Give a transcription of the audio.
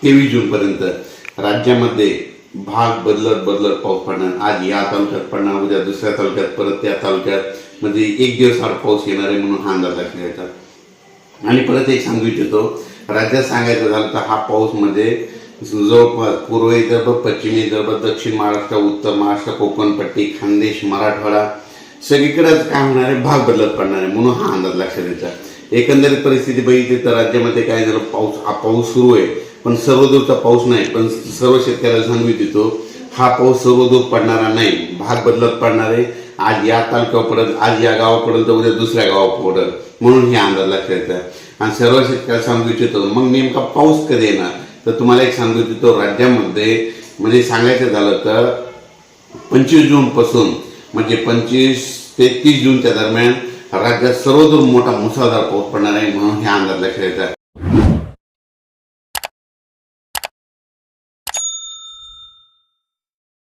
23 जून पर्यंत राज्यामध्ये भाग बदलत बदलत पाऊस पडणार। आज या तालुक्यात पडणार, उद्या दुसऱ्या तालुक्यात, परत त्या तालुक्यात, म्हणजे एक दिवस आड पाऊस येणार आहे म्हणून हा अंदाज लक्षात घ्यायचा। आणि परत एक सांगू इच्छितो, राज्यात सांगायचं झालं तर हा पाऊस म्हणजे जवळपास पूर्व विदर्भ, पश्चिमी विदर्भ, दक्षिण महाराष्ट्र, उत्तर महाराष्ट्र, कोकण पट्टी, खानदेश, मराठवाडा सगळीकडेच काय होणार आहे, भाग बदलत पडणार आहे म्हणून हा अंदाज लक्षात घ्यायचा। एकंदरीत परिस्थिती बघितली तर राज्यामध्ये काय झालं, पाऊस सुरू आहे पण सर्वदूरचा पाऊस नाही। पण सर्व शेतकऱ्याला सांगू इच्छितो, हा पाऊस सर्वदूर पडणारा नाही, भाग बदलत पडणार आहे। आज या तालुक्यावर पडेल, आज या गावावर पडेल तर उद्या दुसऱ्या गावावर पडेल म्हणून हे अंदाज लक्षात घ्यायचा। आणि सर्व शेतकऱ्याला सांगू इच्छितो, मग नेमका पाऊस कधी येणार तर तुम्हाला एक सांगू इच्छितो, राज्यामध्ये म्हणजे सांगायचं झालं तर 25 जून पासून म्हणजे 25 ते 30 जूनच्या दरम्यान राज्यात सर्वदूर मोठा मुसळधार पाऊस पडणार आहे म्हणून हे अंदाज लक्षात घ्यायचा।